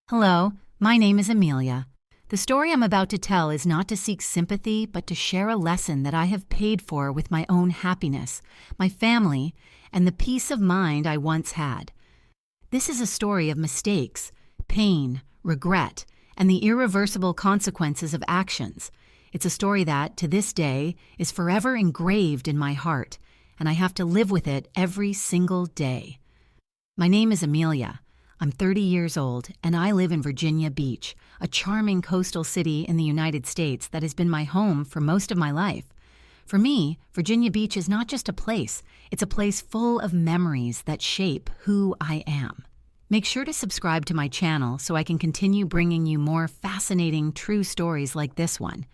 Hello, my name is Amelia. The story I'm about to tell is not to seek sympathy, but to share a lesson that I have paid for with my own happiness, my family, and the peace of mind I once had. This is a story of mistakes, pain, regret, and the irreversible consequences of actions. It's a story that, to this day, is forever engraved in my heart, and I have to live with it every single day. My name is Amelia. I'm 30 years old, and I live in Virginia Beach, a charming coastal city in the United States that has been my home for most of my life. For me, Virginia Beach is not just a place, it's a place full of memories that shape who I am. Make sure to subscribe to my channel so I can continue bringing you more fascinating, true stories like this one.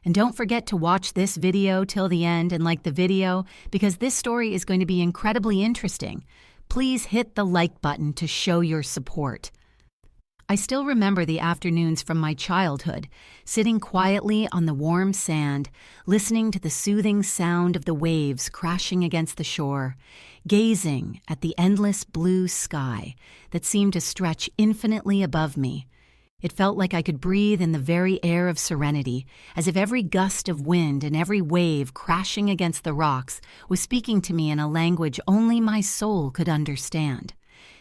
And don't forget to watch this video till the end and like the video, because this story is going to be incredibly interesting. Please hit the like button to show your support. I still remember the afternoons from my childhood, sitting quietly on the warm sand, listening to the soothing sound of the waves crashing against the shore, gazing at the endless blue sky that seemed to stretch infinitely above me. It felt like I could breathe in the very air of serenity, as if every gust of wind and every wave crashing against the rocks was speaking to me in a language only my soul could understand.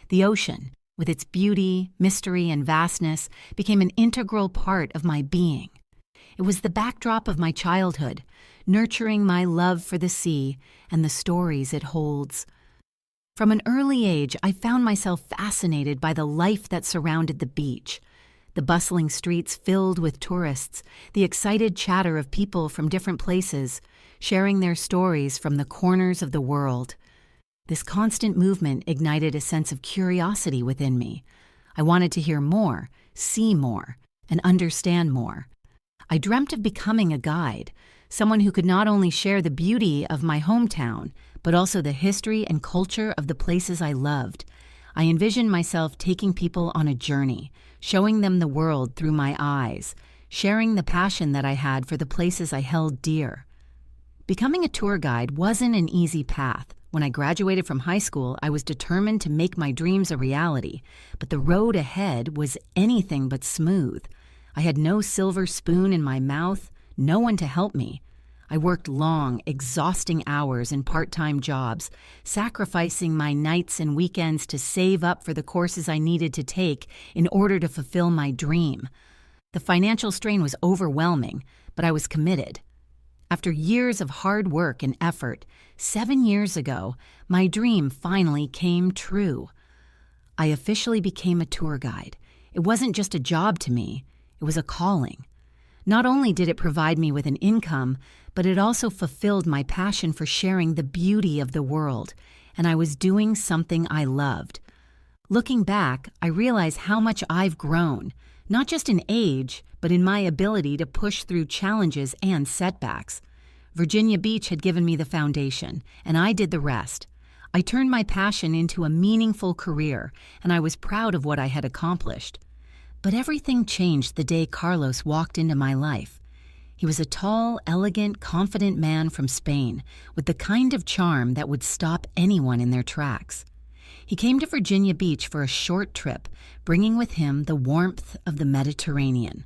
The ocean, with its beauty, mystery, and vastness, became an integral part of my being. It was the backdrop of my childhood, nurturing my love for the sea and the stories it holds. From an early age, I found myself fascinated by the life that surrounded the beach. The bustling streets filled with tourists, the excited chatter of people from different places, sharing their stories from the corners of the world. This constant movement ignited a sense of curiosity within me. I wanted to hear more, see more, and understand more. I dreamt of becoming a guide, someone who could not only share the beauty of my hometown, but also the history and culture of the places I loved. I envisioned myself taking people on a journey, showing them the world through my eyes, sharing the passion that I had for the places I held dear. Becoming a tour guide wasn't an easy path. When I graduated from high school, I was determined to make my dreams a reality, but the road ahead was anything but smooth. I had no silver spoon in my mouth, no one to help me. I worked long, exhausting hours in part-time jobs, sacrificing my nights and weekends to save up for the courses I needed to take in order to fulfill my dream. The financial strain was overwhelming, but I was committed. After years of hard work and effort, 7 years ago, my dream finally came true. I officially became a tour guide. It wasn't just a job to me, it was a calling. Not only did it provide me with an income, but it also fulfilled my passion for sharing the beauty of the world, and I was doing something I loved. Looking back, I realize how much I've grown, not just in age, but in my ability to push through challenges and setbacks. Virginia Beach had given me the foundation, and I did the rest. I turned my passion into a meaningful career, and I was proud of what I had accomplished. But everything changed the day Carlos walked into my life. He was a tall, elegant, confident man from Spain, with the kind of charm that would stop anyone in their tracks. He came to Virginia Beach for a short trip, bringing with him the warmth of the Mediterranean.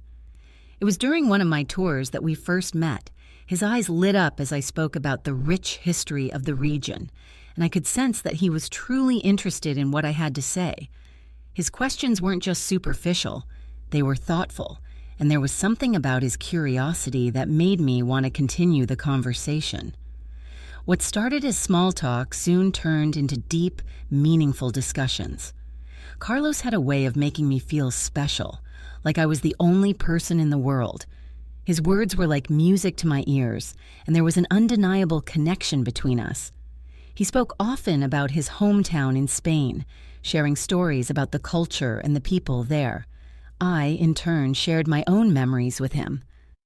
It was during one of my tours that we first met. His eyes lit up as I spoke about the rich history of the region, and I could sense that he was truly interested in what I had to say. His questions weren't just superficial, they were thoughtful, and there was something about his curiosity that made me want to continue the conversation. What started as small talk soon turned into deep, meaningful discussions. Carlos had a way of making me feel special, like I was the only person in the world. His words were like music to my ears, and there was an undeniable connection between us. He spoke often about his hometown in Spain, sharing stories about the culture and the people there. I, in turn, shared my own memories with him.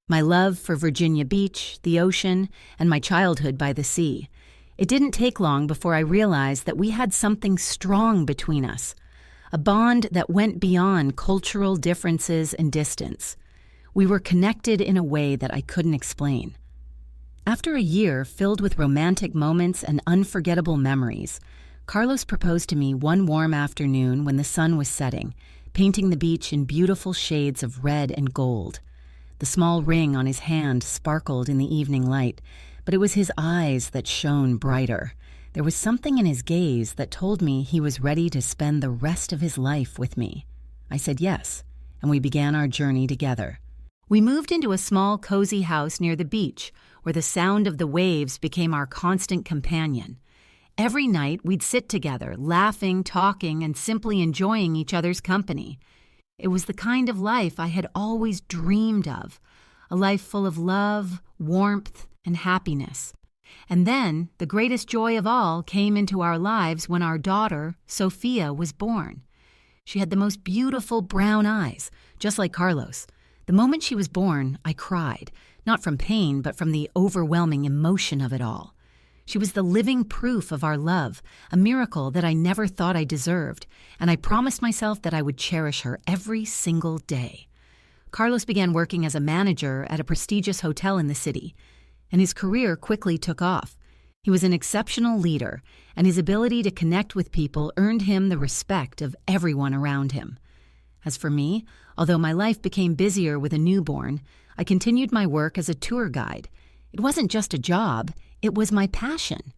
My love for Virginia Beach, the ocean, and my childhood by the sea. It didn't take long before I realized that we had something strong between us, a bond that went beyond cultural differences and distance. We were connected in a way that I couldn't explain. After a year filled with romantic moments and unforgettable memories, Carlos proposed to me one warm afternoon when the sun was setting, painting the beach in beautiful shades of red and gold. The small ring on his hand sparkled in the evening light, but it was his eyes that shone brighter. There was something in his gaze that told me he was ready to spend the rest of his life with me. I said yes, and we began our journey together. We moved into a small, cozy house near the beach, where the sound of the waves became our constant companion. Every night, we'd sit together, laughing, talking, and simply enjoying each other's company. It was the kind of life I had always dreamed of, a life full of love, warmth, and happiness. And then, the greatest joy of all came into our lives when our daughter, Sophia, was born. She had the most beautiful brown eyes, just like Carlos. The moment she was born, I cried, not from pain, but from the overwhelming emotion of it all. She was the living proof of our love, a miracle that I never thought I deserved, and I promised myself that I would cherish her every single day. Carlos began working as a manager at a prestigious hotel in the city, and his career quickly took off. He was an exceptional leader, and his ability to connect with people earned him the respect of everyone around him. As for me, although my life became busier with a newborn, I continued my work as a tour guide. It wasn't just a job, it was my passion.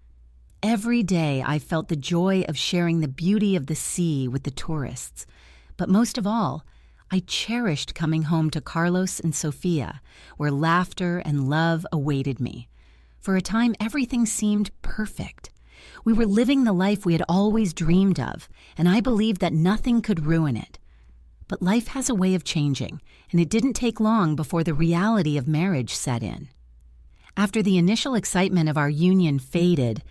Every day I felt the joy of sharing the beauty of the sea with the tourists. But most of all, I cherished coming home to Carlos and Sophia, where laughter and love awaited me. For a time, everything seemed perfect. We were living the life we had always dreamed of, and I believed that nothing could ruin it. But life has a way of changing, and it didn't take long before the reality of marriage set in. After the initial excitement of our union faded,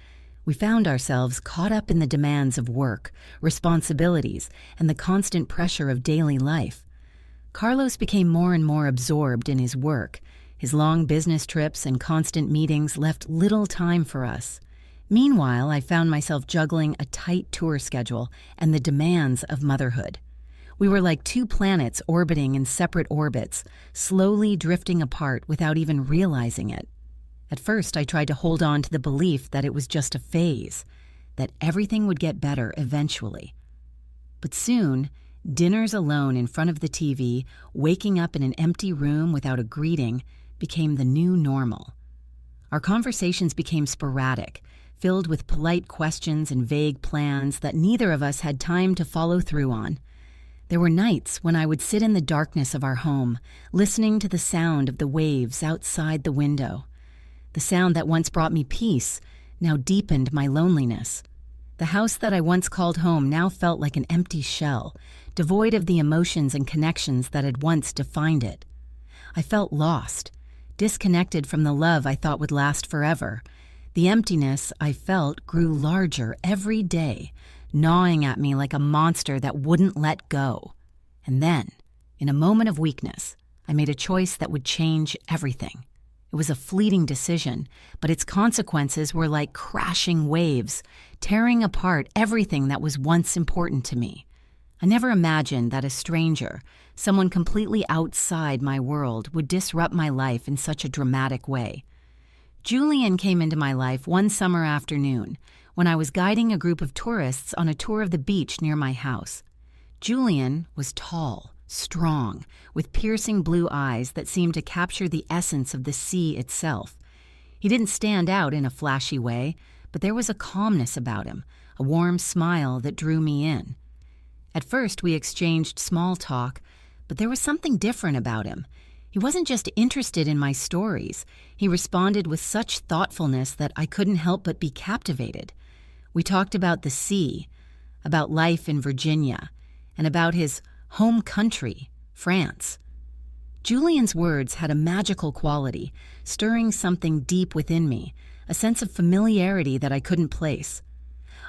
we found ourselves caught up in the demands of work, responsibilities, and the constant pressure of daily life. Carlos became more and more absorbed in his work. His long business trips and constant meetings left little time for us. Meanwhile, I found myself juggling a tight tour schedule and the demands of motherhood. We were like two planets orbiting in separate orbits, slowly drifting apart without even realizing it. At first, I tried to hold on to the belief that it was just a phase, that everything would get better eventually. But soon, dinners alone in front of the TV, waking up in an empty room without a greeting, became the new normal. Our conversations became sporadic, filled with polite questions and vague plans that neither of us had time to follow through on. There were nights when I would sit in the darkness of our home, listening to the sound of the waves outside the window. The sound that once brought me peace now deepened my loneliness. The house that I once called home now felt like an empty shell, devoid of the emotions and connections that had once defined it. I felt lost, disconnected from the love I thought would last forever. The emptiness I felt grew larger every day, gnawing at me like a monster that wouldn't let go. And then, in a moment of weakness, I made a choice that would change everything. It was a fleeting decision, but its consequences were like crashing waves, tearing apart everything that was once important to me. I never imagined that a stranger, someone completely outside my world, would disrupt my life in such a dramatic way. Julian came into my life one summer afternoon when I was guiding a group of tourists on a tour of the beach near my house. Julian was tall, strong, with piercing blue eyes that seemed to capture the essence of the sea itself. He didn't stand out in a flashy way, but there was a calmness about him, a warm smile that drew me in. At first, we exchanged small talk, but there was something different about him. He wasn't just interested in my stories. He responded with such thoughtfulness that I couldn't help but be captivated. We talked about the sea, about life in Virginia, and about his home country, France. Julian's words had a magical quality, stirring something deep within me, a sense of familiarity that I couldn't place.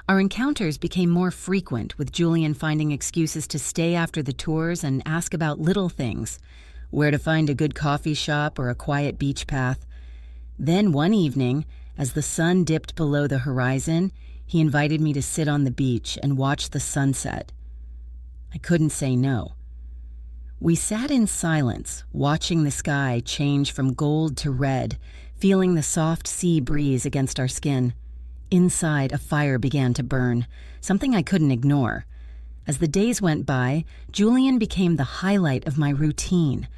Our encounters became more frequent, with Julian finding excuses to stay after the tours and ask about little things, where to find a good coffee shop or a quiet beach path. Then one evening, as the sun dipped below the horizon, he invited me to sit on the beach and watch the sunset. I couldn't say no. We sat in silence, watching the sky change from gold to red, feeling the soft sea breeze against our skin. Inside, a fire began to burn, something I couldn't ignore. As the days went by, Julian became the highlight of my routine.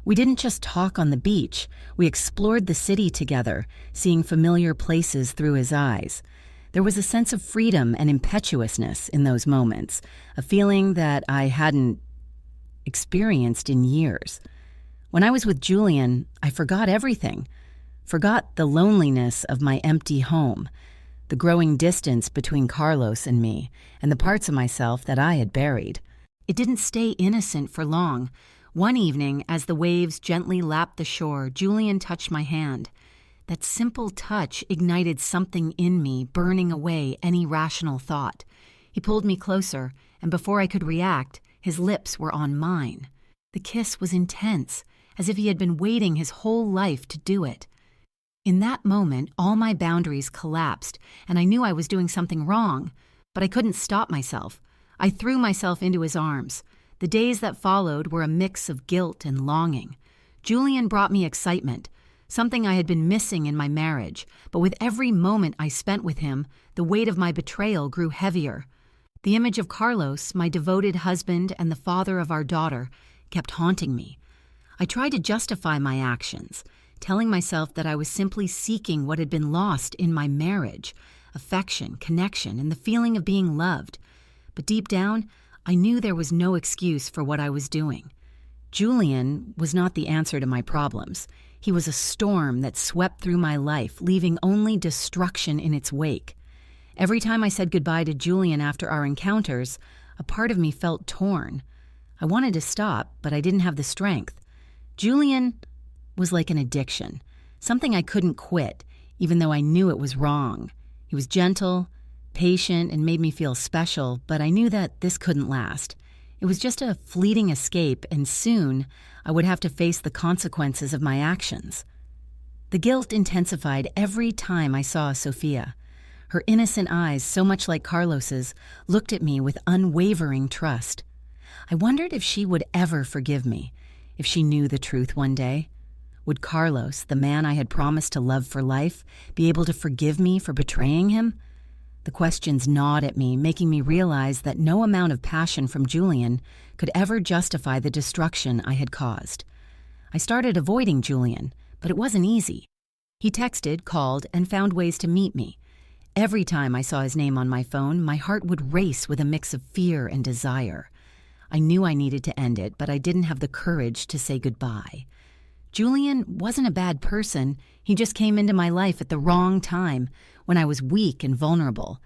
We didn't just talk on the beach, we explored the city together, seeing familiar places through his eyes. There was a sense of freedom and impetuousness in those moments, a feeling that I hadn't experienced in years. When I was with Julian, I forgot everything. Forgot the loneliness of my empty home, the growing distance between Carlos and me, and the parts of myself that I had buried. It didn't stay innocent for long. One evening, as the waves gently lapped the shore, Julian touched my hand. That simple touch ignited something in me, burning away any rational thought. He pulled me closer, and before I could react, his lips were on mine. The kiss was intense, as if he had been waiting his whole life to do it. In that moment, all my boundaries collapsed, and I knew I was doing something wrong, but I couldn't stop myself. I threw myself into his arms. The days that followed were a mix of guilt and longing. Julian brought me excitement, something I had been missing in my marriage, but with every moment I spent with him, the weight of my betrayal grew heavier. The image of Carlos, my devoted husband and the father of our daughter, kept haunting me. I tried to justify my actions, telling myself that I was simply seeking what had been lost in my marriage, affection, connection, and the feeling of being loved. But deep down, I knew there was no excuse for what I was doing. Julian was not the answer to my problems. He was a storm that swept through my life, leaving only destruction in its wake. Every time I said goodbye to Julian after our encounters, a part of me felt torn. I wanted to stop, but I didn't have the strength. Julian was like an addiction, something I couldn't quit, even though I knew it was wrong. He was gentle, patient, and made me feel special, but I knew that this couldn't last. It was just a fleeting escape, and soon I would have to face the consequences of my actions. The guilt intensified every time I saw Sophia. Her innocent eyes, so much like Carlos's, looked at me with unwavering trust. I wondered if she would ever forgive me, if she knew the truth one day. Would Carlos, the man I had promised to love for life, be able to forgive me for betraying him? The questions gnawed at me, making me realize that no amount of passion from Julian could ever justify the destruction I had caused. I started avoiding Julian, but it wasn't easy. He texted, called, and found ways to meet me. Every time I saw his name on my phone, my heart would race with a mix of fear and desire. I knew I needed to end it, but I didn't have the courage to say goodbye. Julian wasn't a bad person. He just came into my life at the wrong time, when I was weak and vulnerable.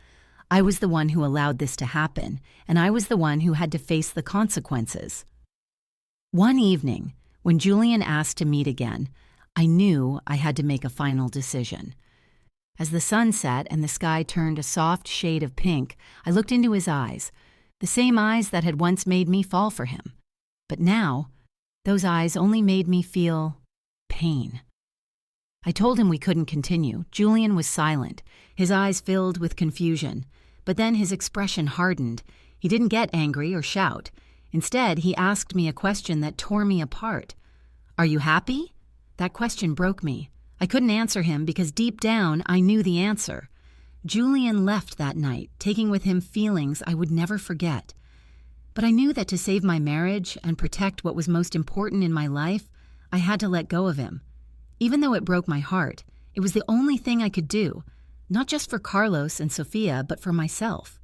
I was the one who allowed this to happen, and I was the one who had to face the consequences. One evening, when Julian asked to meet again, I knew I had to make a final decision. As the sun set and the sky turned a soft shade of pink, I looked into his eyes, the same eyes that had once made me fall for him. But now, those eyes only made me feel pain. I told him we couldn't continue. Julian was silent, his eyes filled with confusion. But then his expression hardened. He didn't get angry or shout. Instead, he asked me a question that tore me apart. "Are you happy?" That question broke me. I couldn't answer him because deep down I knew the answer. Julian left that night, taking with him feelings I would never forget. But I knew that to save my marriage and protect what was most important in my life, I had to let go of him. Even though it broke my heart, it was the only thing I could do, not just for Carlos and Sophia, but for myself.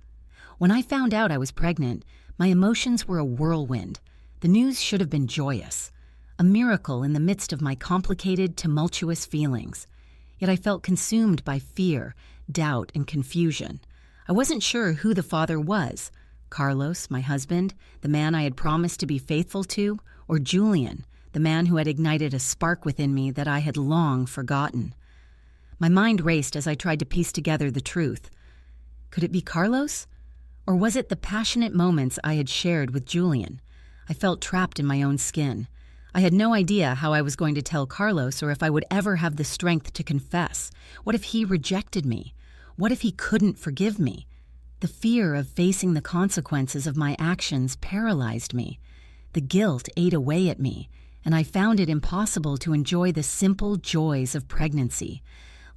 When I found out I was pregnant, my emotions were a whirlwind. The news should have been joyous, a miracle in the midst of my complicated, tumultuous feelings. Yet I felt consumed by fear, doubt, and confusion. I wasn't sure who the father was, Carlos, my husband, the man I had promised to be faithful to, or Julian, the man who had ignited a spark within me that I had long forgotten. My mind raced as I tried to piece together the truth. Could it be Carlos? Or was it the passionate moments I had shared with Julian? I felt trapped in my own skin. I had no idea how I was going to tell Carlos or if I would ever have the strength to confess. What if he rejected me? What if he couldn't forgive me? The fear of facing the consequences of my actions paralyzed me. The guilt ate away at me, and I found it impossible to enjoy the simple joys of pregnancy.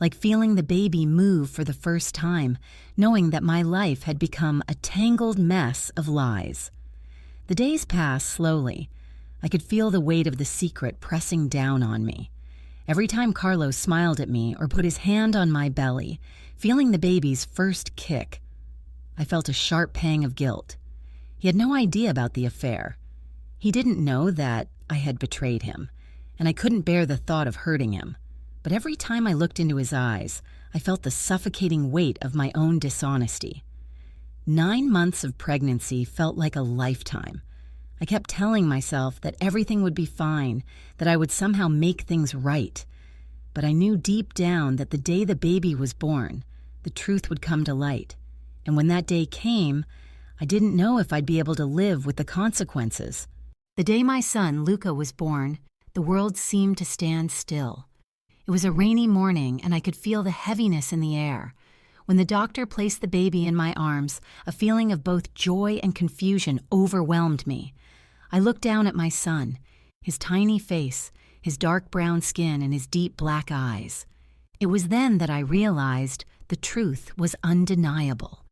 like feeling the baby move for the first time, knowing that my life had become a tangled mess of lies. The days passed slowly. I could feel the weight of the secret pressing down on me. Every time Carlos smiled at me or put his hand on my belly, feeling the baby's first kick, I felt a sharp pang of guilt. He had no idea about the affair. He didn't know that I had betrayed him, and I couldn't bear the thought of hurting him. But every time I looked into his eyes, I felt the suffocating weight of my own dishonesty. 9 months of pregnancy felt like a lifetime. I kept telling myself that everything would be fine, that I would somehow make things right. But I knew deep down that the day the baby was born, the truth would come to light. And when that day came, I didn't know if I'd be able to live with the consequences. The day my son, Luca, was born, the world seemed to stand still. It was a rainy morning, and I could feel the heaviness in the air. When the doctor placed the baby in my arms, a feeling of both joy and confusion overwhelmed me. I looked down at my son, his tiny face, his dark brown skin, and his deep black eyes. It was then that I realized the truth was undeniable.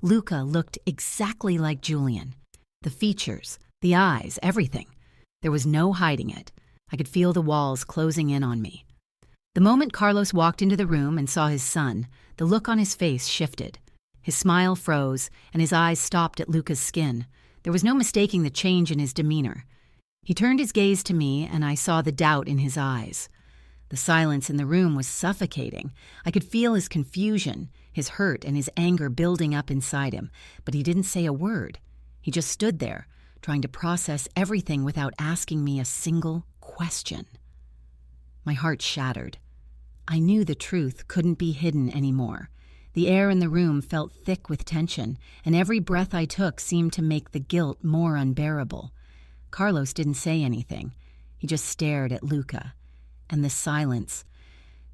Luca looked exactly like Julian. The features, the eyes, everything. There was no hiding it. I could feel the walls closing in on me. The moment Carlos walked into the room and saw his son, the look on his face shifted. His smile froze, and his eyes stopped at Luca's skin. There was no mistaking the change in his demeanor. He turned his gaze to me, and I saw the doubt in his eyes. The silence in the room was suffocating. I could feel his confusion, his hurt, and his anger building up inside him, but he didn't say a word. He just stood there, trying to process everything without asking me a single question. My heart shattered. I knew the truth couldn't be hidden anymore. The air in the room felt thick with tension, and every breath I took seemed to make the guilt more unbearable. Carlos didn't say anything. He just stared at Luca. And the silence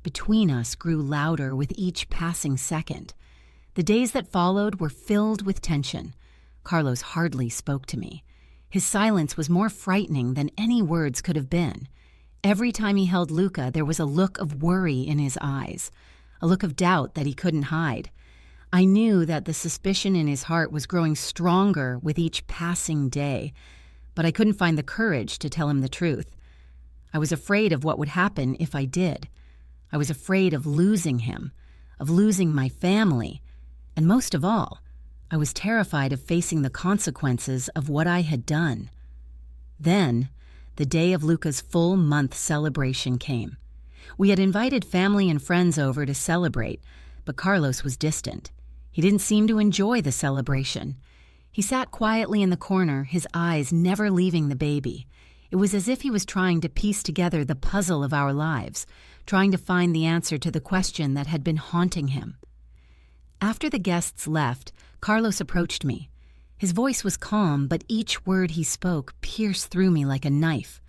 between us grew louder with each passing second. The days that followed were filled with tension. Carlos hardly spoke to me. His silence was more frightening than any words could have been. Every time he held Luca, there was a look of worry in his eyes, a look of doubt that he couldn't hide. I knew that the suspicion in his heart was growing stronger with each passing day, but I couldn't find the courage to tell him the truth. I was afraid of what would happen if I did. I was afraid of losing him, of losing my family, and most of all, I was terrified of facing the consequences of what I had done. Then, the day of Luca's full-month celebration came. We had invited family and friends over to celebrate, but Carlos was distant. He didn't seem to enjoy the celebration. He sat quietly in the corner, his eyes never leaving the baby. It was as if he was trying to piece together the puzzle of our lives, trying to find the answer to the question that had been haunting him. After the guests left, Carlos approached me. His voice was calm, but each word he spoke pierced through me like a knife.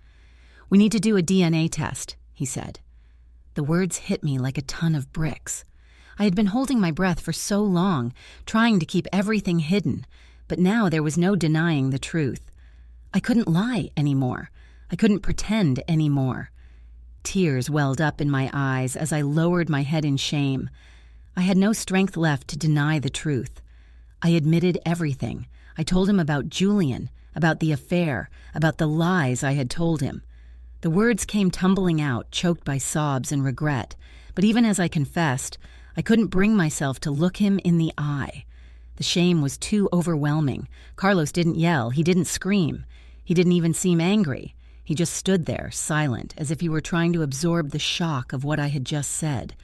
"We need to do a DNA test," he said. The words hit me like a ton of bricks. I had been holding my breath for so long, trying to keep everything hidden, but now there was no denying the truth. I couldn't lie anymore. I couldn't pretend anymore. Tears welled up in my eyes as I lowered my head in shame. I had no strength left to deny the truth. I admitted everything. I told him about Julian, about the affair, about the lies I had told him. The words came tumbling out, choked by sobs and regret, but even as I confessed, I couldn't bring myself to look him in the eye. The shame was too overwhelming. Carlos didn't yell, he didn't scream, he didn't even seem angry. He just stood there, silent, as if he were trying to absorb the shock of what I had just said.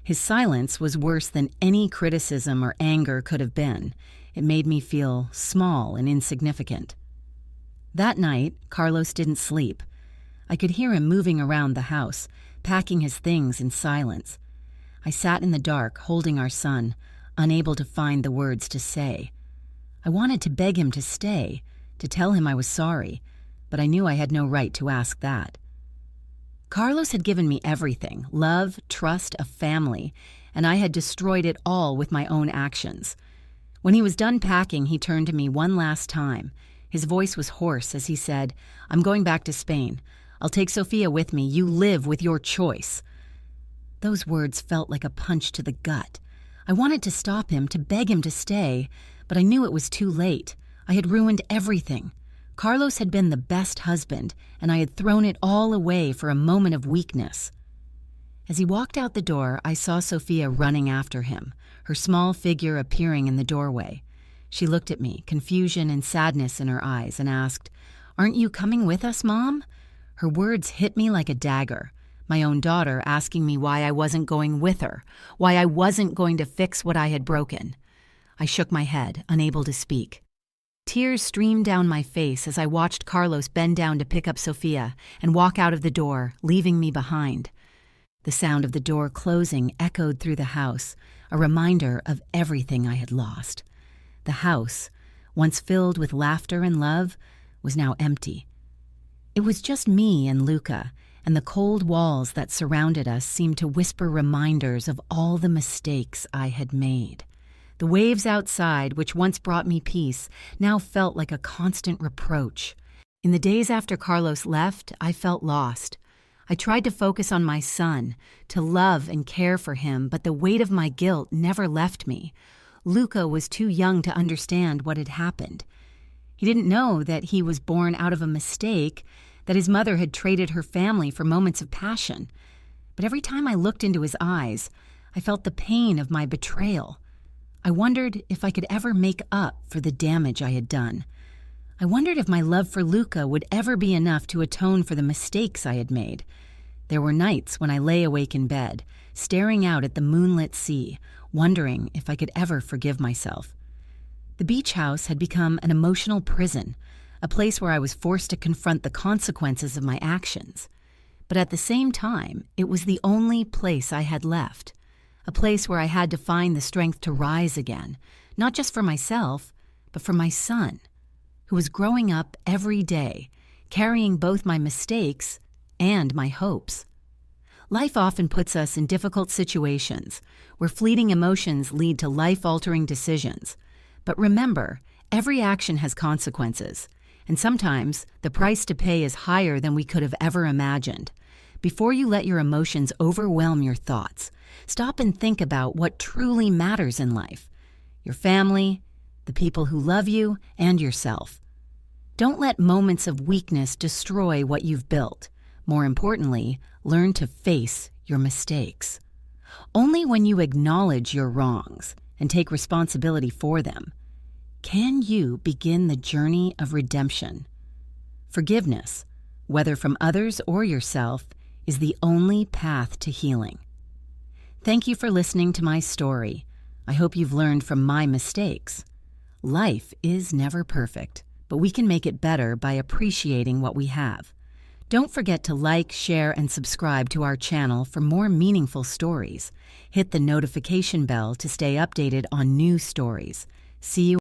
His silence was worse than any criticism or anger could have been. It made me feel small and insignificant. That night, Carlos didn't sleep. I could hear him moving around the house, packing his things in silence. I sat in the dark, holding our son, unable to find the words to say. I wanted to beg him to stay, to tell him I was sorry, but I knew I had no right to ask that. Carlos had given me everything, love, trust, a family, and I had destroyed it all with my own actions. When he was done packing, he turned to me one last time. His voice was hoarse as he said, "I'm going back to Spain. I'll take Sophia with me. You live with your choice." Those words felt like a punch to the gut. I wanted to stop him, to beg him to stay, but I knew it was too late. I had ruined everything. Carlos had been the best husband, and I had thrown it all away for a moment of weakness. As he walked out the door, I saw Sophia running after him, her small figure appearing in the doorway. She looked at me, confusion and sadness in her eyes, and asked, "Aren't you coming with us, Mom?" Her words hit me like a dagger. My own daughter asking me why I wasn't going with her, why I wasn't going to fix what I had broken. I shook my head, unable to speak. Tears streamed down my face as I watched Carlos bend down to pick up Sophia and walk out of the door, leaving me behind. The sound of the door closing echoed through the house, a reminder of everything I had lost. The house, once filled with laughter and love, was now empty. It was just me and Luca, and the cold walls that surrounded us seemed to whisper reminders of all the mistakes I had made. The waves outside, which once brought me peace, now felt like a constant reproach. In the days after Carlos left, I felt lost. I tried to focus on my son, to love and care for him, but the weight of my guilt never left me. Luca was too young to understand what had happened. He didn't know that he was born out of a mistake, that his mother had traded her family for moments of passion. But every time I looked into his eyes, I felt the pain of my betrayal. I wondered if I could ever make up for the damage I had done. I wondered if my love for Luca would ever be enough to atone for the mistakes I had made. There were nights when I lay awake in bed, staring out at the moonlit sea, wondering if I could ever forgive myself. The beach house had become an emotional prison, a place where I was forced to confront the consequences of my actions. But at the same time, it was the only place I had left, a place where I had to find the strength to rise again, not just for myself, but for my son, who was growing up every day, carrying both my mistakes and my hopes. Life often puts us in difficult situations where fleeting emotions lead to life-altering decisions. But remember, every action has consequences, and sometimes the price to pay is higher than we could have ever imagined. Before you let your emotions overwhelm your thoughts, stop and think about what truly matters in life: your family, the people who love you, and yourself. Don't let moments of weakness destroy what you've built. More importantly, learn to face your mistakes. Only when you acknowledge your wrongs and take responsibility for them can you begin the journey of redemption. Forgiveness, whether from others or yourself, is the only path to healing. Thank you for listening to my story. I hope you've learned from my mistakes. Life is never perfect, but we can make it better by appreciating what we have. Don't forget to like, share, and subscribe to our channel for more meaningful stories. Hit the notification bell to stay updated on new stories. See you